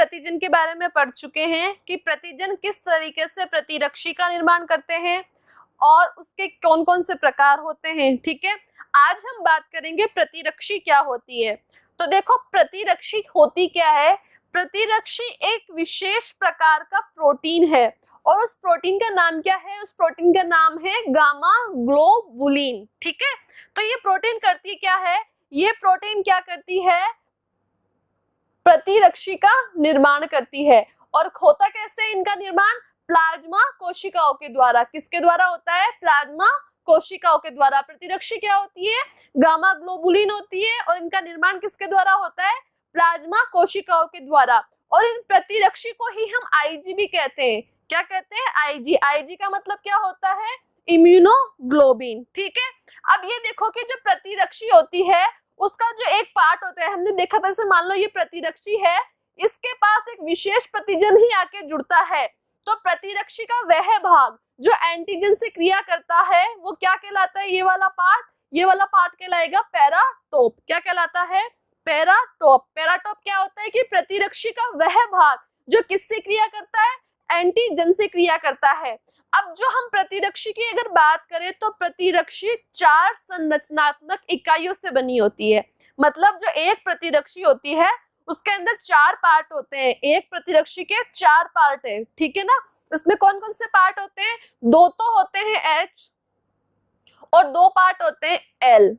प्रतिजन के बारे में पढ़ चुके हैं कि प्रतिजन किस तरीके से प्रतिरक्षी का निर्माण करते हैं और उसके कौन कौन से प्रकार होते हैं। ठीक है, आज हम बात करेंगे प्रतिरक्षी क्या होती है। तो देखो, प्रतिरक्षी होती क्या है। प्रतिरक्षी एक विशेष प्रकार का प्रोटीन है और उस प्रोटीन का नाम क्या है, उस प्रोटीन का नाम है गामा ग्लोबुलिन। ठीक है, तो ये प्रोटीन करती क्या है, ये प्रोटीन क्या करती है, प्रतिरक्षी का निर्माण करती है। और होता कैसे इनका निर्माण, प्लाज्मा कोशिकाओं के द्वारा। किसके द्वारा होता है, प्लाज्मा कोशिकाओं के द्वारा। प्रतिरक्षी क्या होती है, गामा ग्लोबुलिन होती है और इनका निर्माण किसके द्वारा होता है, प्लाज्मा कोशिकाओं के द्वारा। और इन प्रतिरक्षी को ही हम आईजी भी कहते हैं। क्या कहते हैं, आईजी। आईजी का मतलब क्या होता है, इम्यूनोग्लोबिन। ठीक है, अब ये देखो कि जो प्रतिरक्षी होती है उसका जो एक पार्ट होता है, हमने देखा था, जैसे मान लो ये प्रतिरक्षी है, इसके पास एक विशेष प्रतिजन ही आके जुड़ता है। तो प्रतिरक्षी का वह भाग जो एंटीजन से क्रिया करता है वो क्या कहलाता है, ये वाला पार्ट, ये वाला पार्ट कहलाएगा पैराटोप। क्या कहलाता है, पैराटोप। पैराटोप क्या होता है कि प्रतिरक्षी का वह भाग जो किससे क्रिया करता है, एंटीजन से क्रिया करता है। अब जो हम प्रतिरक्षी की अगर बात करें तो प्रतिरक्षी 4 संरचनात्मक इकाइयों से बनी होती है। मतलब जो एक प्रतिरक्षी होती है उसके अंदर 4 पार्ट होते हैं। एक प्रतिरक्षी के 4 पार्ट है। ठीक है ना, उसमें कौन कौन से पार्ट होते हैं, 2 तो होते हैं H और 2 पार्ट होते हैं L।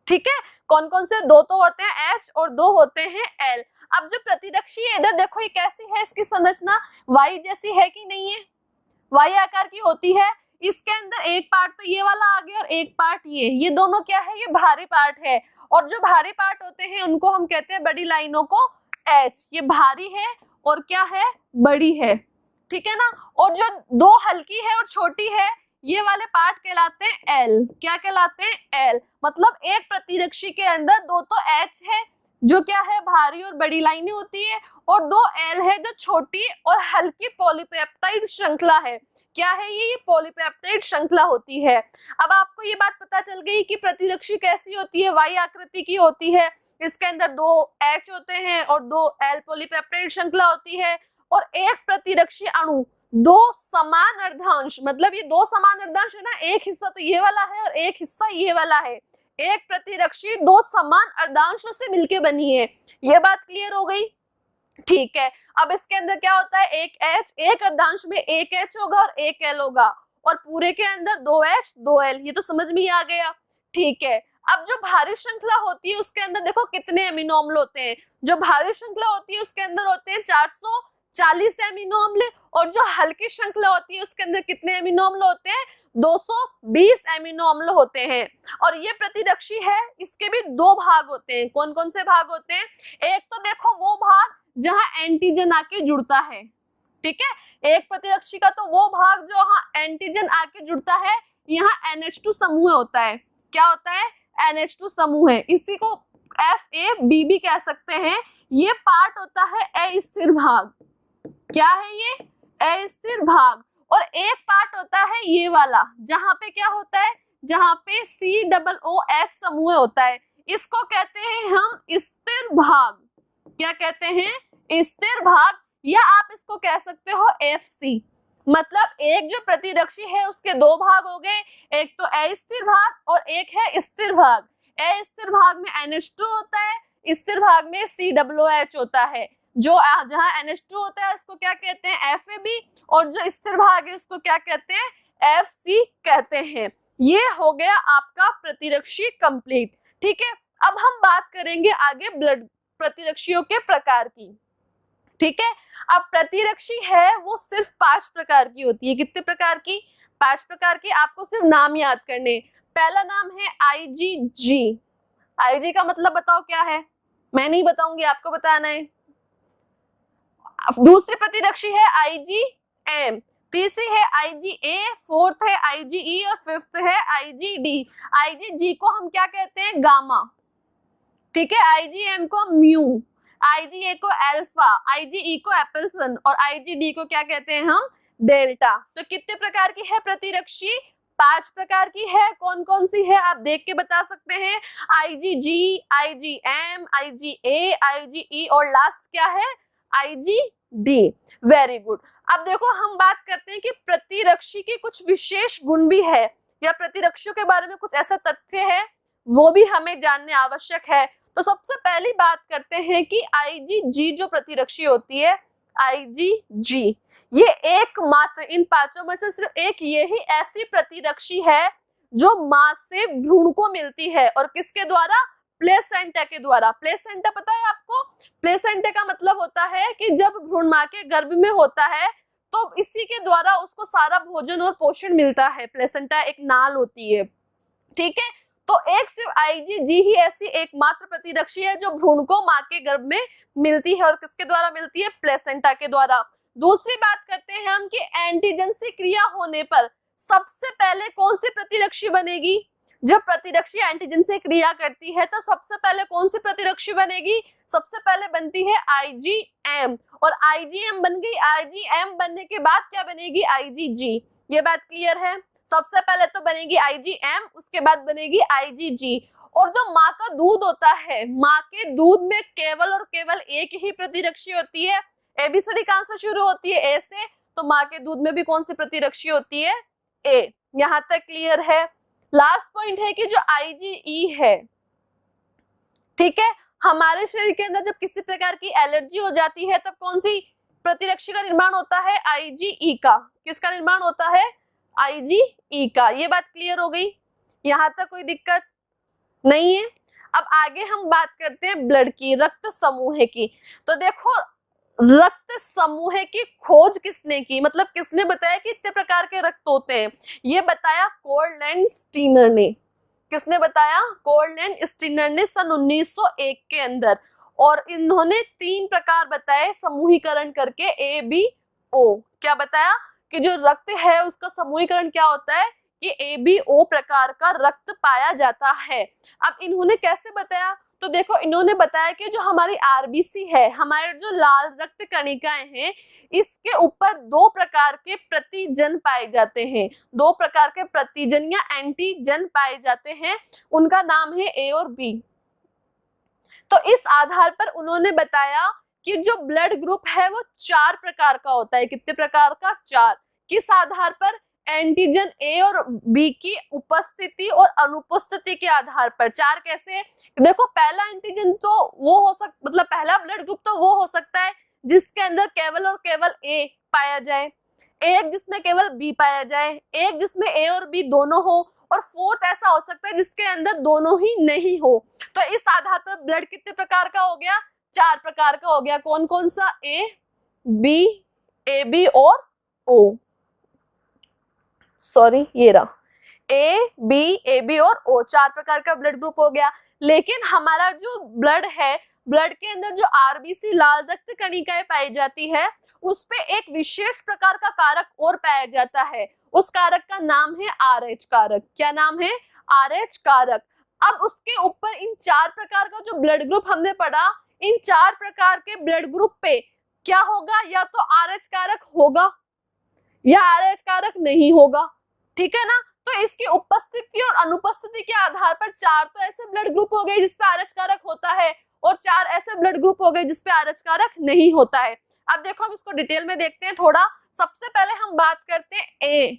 ठीक है, कौन कौन से, 2 तो होते हैं H और 2 होते हैं L। अब जो प्रतिरक्षी है, इधर देखो ये कैसी है, इसकी संरचना वाई जैसी है कि नहीं है, वाई आकार की होती है। इसके अंदर एक पार्ट तो ये वाला आ गया और एक पार्ट ये दोनों क्या है, ये भारी पार्ट है। और जो भारी पार्ट होते हैं उनको हम कहते हैं बड़ी लाइनों को H। ये भारी है और क्या है, बड़ी है। ठीक है ना, और जो 2 हल्की है और छोटी है, ये वाले पार्ट कहलाते हैं L। क्या कहलाते हैं, L। मतलब एक प्रतिरक्षी के अंदर 2 तो H है जो क्या है, भारी और बड़ी लाइनें होती है, और 2 L है जो छोटी और हल्की पॉलीपेप्टाइड श्रृंखला है। क्या है ये पॉलीपेप्टाइड श्रृंखला होती है। अब आपको ये बात पता चल गई कि प्रतिरक्षी कैसी होती है, वाई आकृति की होती है। इसके अंदर 2 H होते हैं और 2 L पॉलीपेप्टाइड श्रृंखला होती है। और एक प्रतिरक्षी अणु 2 समान अर्धांश, मतलब ये 2 समान अर्धांश है ना, एक हिस्सा तो ये वाला है और एक हिस्सा ये वाला है। एक प्रतिरक्षी 2 समान अर्धांशों से मिलके बनी है। ये बात क्लियर हो गई। ठीक है, अब इसके अंदर क्या होता है, एक H, एक अर्धांश में एक H होगा और एक L होगा, और पूरे के अंदर 2H 2L। ये तो समझ में ही आ गया। ठीक है, अब जो भारी श्रृंखला होती है उसके अंदर देखो कितने अमीनो अम्ल होते हैं। जो भारी श्रृंखला होती है उसके अंदर होते हैं 440 अमीनो अम्ल, और जो हल्की श्रृंखला होती है उसके अंदर कितने अमीनो अम्ल होते हैं, 220 अमीनो अम्ल होते हैं। और ये प्रतिरक्षी है, इसके भी 2 भाग होते हैं। कौन कौन से भाग होते हैं, एक तो देखो वो भाग जहां एंटीजन आके जुड़ता है। ठीक है, एक प्रतिरक्षी का तो वो भाग जो वहां एंटीजन आके जुड़ता है, यहाँ NH2 समूह होता है। क्या होता है, NH2 समूह है। इसी को FAB भी कह सकते हैं। ये पार्ट होता है अस्थिर भाग। क्या है ये, अस्थिर भाग। और एक पार्ट होता है ये वाला, जहां पे क्या होता है, जहां पे COOH समूह होता है। इसको कहते हैं हम स्थिर भाग। क्या कहते हैं, स्थिर भाग, या आप इसको कह सकते हो FC। मतलब एक जो प्रतिरक्षी है उसके 2 भाग हो गए, एक तो अस्थिर भाग और एक है स्थिर भाग। अस्थिर भाग में NH2 होता है, स्थिर भाग में COOH होता है। जो जहां NH2 होता है उसको क्या कहते हैं, FAB, और जो स्थिर भाग है उसको क्या कहते हैं, FC कहते हैं। ये हो गया आपका प्रतिरक्षी कंप्लीट। ठीक है, अब हम बात करेंगे आगे ब्लड प्रतिरक्षियों के प्रकार की। ठीक है, अब प्रतिरक्षी है वो सिर्फ 5 प्रकार की होती है। कितने प्रकार की, 5 प्रकार की। आपको सिर्फ नाम याद करने। पहला नाम है IgG। IG का मतलब बताओ क्या है, मैं नहीं बताऊंगी, आपको बताना है। दूसरी प्रतिरक्षी है IgM, तीसरी है IgA, फोर्थ है IgE और फिफ्थ है IgD। IgG को हम क्या कहते हैं, गामा। ठीक है, IgM को म्यू, IgA को अल्फा, IgE को एप्सिलॉन और IgD को क्या कहते हैं हम, डेल्टा। तो कितने प्रकार की है प्रतिरक्षी, 5 प्रकार की है। कौन कौन सी है आप देख के बता सकते हैं, IgG, IgM, IgA, IgE और लास्ट क्या है IgD। Very good. अब देखो हम बात करते हैं कि प्रतिरक्षी के कुछ विशेष गुण भी है, या प्रतिरक्षियों के बारे में कुछ ऐसा तथ्य है वो भी हमें जानने आवश्यक है। तो सबसे पहली बात करते हैं कि IgG जो प्रतिरक्षी होती है, IgG ये एकमात्र इन पांचों में से सिर्फ एक यही ऐसी प्रतिरक्षी है जो मां से भ्रूण को मिलती है, और किसके द्वारा? प्लेसेंटा के द्वारा। प्लेसेंटा पता है आपको? प्लेसेंटा का मतलब होता है कि जब भ्रूण मां के गर्भ में होता है तो इसी के द्वारा उसको सारा भोजन और पोषण मिलता है। प्लेसेंटा एक नाल होती है, ठीक है। तो एक सिर्फ IgG ही ऐसी एकमात्र प्रतिरक्षी है जो भ्रूण को मां के गर्भ में मिलती है, और किसके द्वारा मिलती है? प्लेसेंटा के द्वारा। दूसरी बात करते हैं हम कि एंटीजन से क्रिया होने पर सबसे पहले कौन सी प्रतिरक्षी बनेगी? जब प्रतिरक्षी एंटीजन से क्रिया करती है तो सबसे पहले कौन सी प्रतिरक्षी बनेगी? सबसे पहले बनती है IgM, और IgM बन गई। IgM बनने के बाद क्या बनेगी? IgG। ये बात क्लियर है? सबसे पहले तो बनेगी IgM, उसके बाद बनेगी IgG। और जो माँ का दूध होता है, माँ के दूध में केवल और केवल एक ही प्रतिरक्षी होती है। ABCD कहां से शुरू होती है? A से। तो माँ के दूध में भी कौन सी प्रतिरक्षी होती है? A। यहां तक क्लियर है? लास्ट पॉइंट है कि जो IgE है, ठीक है, हमारे शरीर के अंदर जब किसी प्रकार की एलर्जी हो जाती है तब कौन सी प्रतिरक्षी का निर्माण होता है? IgE का। किसका निर्माण होता है? IgE का। ये बात क्लियर हो गई? यहां तक कोई दिक्कत नहीं है? अब आगे हम बात करते हैं ब्लड की, रक्त समूह की। तो देखो रक्त समूह की खोज किसने की, मतलब किसने बताया कि इतने प्रकार के रक्त होते हैं? ये बताया कोल्ड स्टीनर ने। किसने बताया? कोल्ड स्टीनर ने सन 1901 के अंदर। और इन्होंने 3 प्रकार बताए समूहीकरण करके, ABO। क्या बताया? कि जो रक्त है उसका समूहीकरण क्या होता है कि ABO प्रकार का रक्त पाया जाता है। अब इन्होंने कैसे बताया? तो देखो इन्होंने बताया कि जो हमारी RBC है, हमारे जो लाल रक्त कणिकाएं हैं, इसके ऊपर 2 प्रकार के प्रतिजन पाए जाते हैं। 2 प्रकार के प्रतिजन या एंटीजन पाए जाते हैं, उनका नाम है A और B। तो इस आधार पर उन्होंने बताया कि जो ब्लड ग्रुप है वो 4 प्रकार का होता है। कितने प्रकार का? 4। किस आधार पर? एंटीजन A और B की उपस्थिति और अनुपस्थिति के आधार पर। 4 कैसे? देखो पहला एंटीजन तो वो हो सकता, मतलब पहला ब्लड ग्रुप तो वो हो सकता है जिसके अंदर केवल और केवल A पाया जाए, एक जिसमें केवल B पाया जाए, एक जिसमें A और B दोनों हो, और 4th ऐसा हो सकता है जिसके अंदर दोनों ही नहीं हो। तो इस आधार पर ब्लड कितने प्रकार का हो गया? 4 प्रकार का हो गया। कौन कौन सा? A, B, AB और O। सॉरी, ये रहा A, B, AB और O। 4 प्रकार का ब्लड ग्रुप हो गया। लेकिन हमारा जो ब्लड है, ब्लड के अंदर जो RBC लाल रक्त कणिकाएं पाई जाती है, उस पे एक विशेष प्रकार का कारक और पाया जाता है। उस कारक का नाम है RH कारक। क्या नाम है? RH कारक। अब उसके ऊपर इन 4 प्रकार का जो ब्लड ग्रुप हमने पढ़ा, इन 4 प्रकार के ब्लड ग्रुप पे क्या होगा? या तो RH कारक होगा या RH कारक नहीं होगा, ठीक है ना। तो इसकी उपस्थिति और अनुपस्थिति के आधार पर 4 तो ऐसे ब्लड ग्रुप हो गए जिसपे RH कारक होता है, और 4 ऐसे ब्लड ग्रुप हो गए जिसपे RH कारक नहीं होता है। अब देखो हम इसको डिटेल में देखते हैं थोड़ा। सबसे पहले हम बात करते हैं A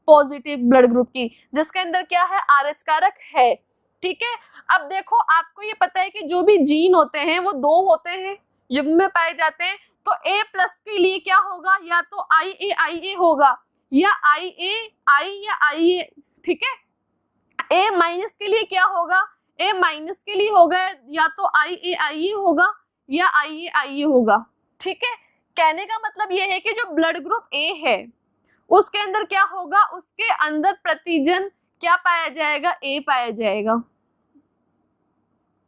पॉजिटिव ब्लड ग्रुप की, जिसके अंदर क्या है? RH कारक है, ठीक है। अब देखो आपको ये पता है कि जो भी जीन होते हैं वो 2 होते हैं, युग्म में पाए जाते हैं। तो A प्लस के लिए क्या होगा? या तो IA होगा, या IA या IA, ठीक है। A माइनस के लिए क्या होगा? A माइनस के लिए होगा, या तो IA होगा या IA होगा, ठीक है। कहने का मतलब ये है कि जो ब्लड ग्रुप A है उसके अंदर क्या होगा? उसके अंदर प्रतिजन क्या पाया जाएगा? A पाया जाएगा,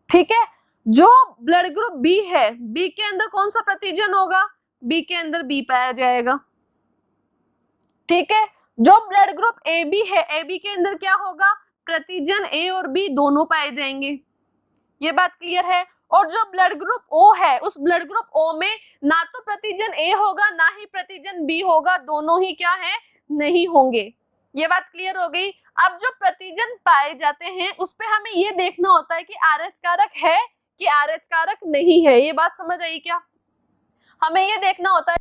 ठीक है। जो ब्लड ग्रुप B है, B के अंदर कौन सा प्रतिजन होगा? B के अंदर B पाया जाएगा, ठीक है। जो ब्लड ग्रुप AB है, AB के अंदर क्या होगा? प्रतिजन A और B दोनों पाए जाएंगे। ये बात क्लियर है? और जो ब्लड ग्रुप O है, उस ब्लड ग्रुप O में ना तो प्रतिजन A होगा ना ही प्रतिजन B होगा, दोनों ही क्या है? नहीं होंगे। ये बात क्लियर हो गई? अब जो प्रतिजन पाए जाते हैं उस पे हमें ये देखना होता है कि RH कारक है कि RH कारक नहीं है। ये बात समझ आई क्या? हमें ये देखना होता है।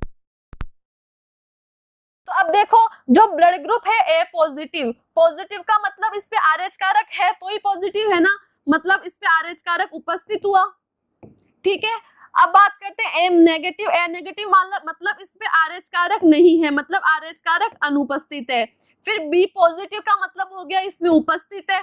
तो अब देखो जो ब्लड ग्रुप है ए पॉजिटिव, पॉजिटिव का मतलब इस पे आरएच कारक है तो ही पॉजिटिव है ना, मतलब इस पे आरएच कारक उपस्थित हुआ, ठीक है। अब बात करते हैं एम नेगेटिव, ए नेगेटिव मतलब इस पे आरएच कारक नहीं है, मतलब आरएच कारक अनुपस्थित है। फिर बी पॉजिटिव का मतलब हो गया इसमें उपस्थित है,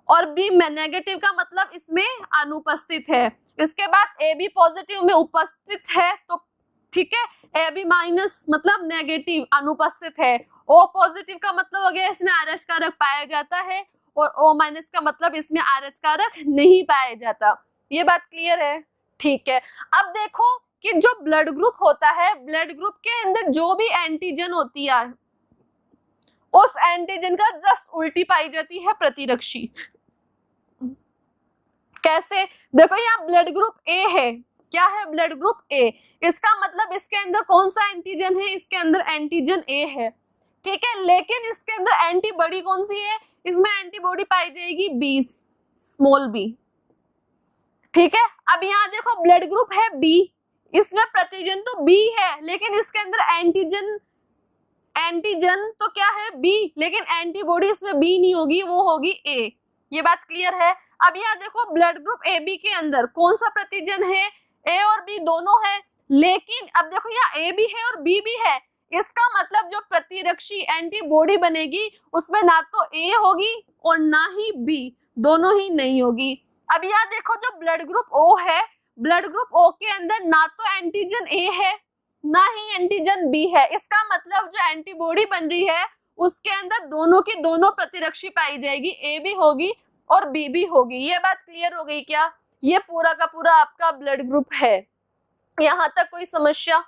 और बी नेगेटिव का मतलब इसमें अनुपस्थित है। इसके बाद ए बी पॉजिटिव में उपस्थित है तो ठीक है, ए बी माइनस मतलब नेगेटिव अनुपस्थित है। ओ पॉजिटिव का मतलब हो गया इसमें आरएच कारक पाया जाता है, और ओ माइनस का मतलब इसमें आरएच कारक नहीं पाया जाता। ये बात क्लियर है, ठीक है। अब देखो कि जो ब्लड ग्रुप होता है, ब्लड ग्रुप के अंदर जो भी एंटीजन होती है उस एंटीजन का जस्ट उल्टी पाई जाती है प्रतिरक्षी। कैसे? देखो यहाँ ब्लड ग्रुप ए है, क्या है ब्लड ग्रुप ए, इसका मतलब इसके अंदर कौन सा एंटीजन है, इसके अंदर एंटीजन ए है, ठीक है। लेकिन इसके अंदर एंटीबॉडी कौन सी है, इसमें एंटीबॉडी पाई जाएगी बी, स्मॉल बी, ठीक है। अब यहाँ देखो ब्लड ग्रुप है बी, इसमें प्रतिजन तो बी है लेकिन इसके अंदर एंटीजन, एंटीजन तो क्या है बी, लेकिन एंटीबॉडी इसमें बी नहीं होगी, वो होगी ए। ये बात क्लियर है। अब यहाँ देखो ब्लड ग्रुप ए बी के अंदर कौन सा प्रतिजन है, ए और बी दोनों है, लेकिन अब देखो यहाँ ए भी है और बी भी है, इसका मतलब जो प्रतिरक्षी एंटीबॉडी बनेगी उसमें ना तो ए होगी और ना ही बी, दोनों ही नहीं होगी। अब यहाँ देखो जो ब्लड ग्रुप ओ है, ब्लड ग्रुप ओ के अंदर ना तो एंटीजन ए है ना ही एंटीजन बी है, इसका मतलब जो एंटीबॉडी बन रही है उसके अंदर दोनों की दोनों प्रतिरक्षी पाई जाएगी, ए भी होगी और बी भी होगी। ये बात क्लियर हो गई क्या? ये पूरा का पूरा आपका ब्लड ग्रुप है। यहाँ तक कोई समस्या?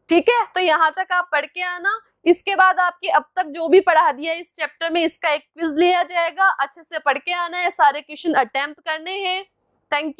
ठीक है, तो यहाँ तक आप पढ़ के आना। इसके बाद आपकी अब तक जो भी पढ़ा दिया इस चैप्टर में, इसका एक क्विज लिया जाएगा, अच्छे से पढ़ के आना है, सारे क्वेश्चन अटेम्प्ट करने हैं। Thank you.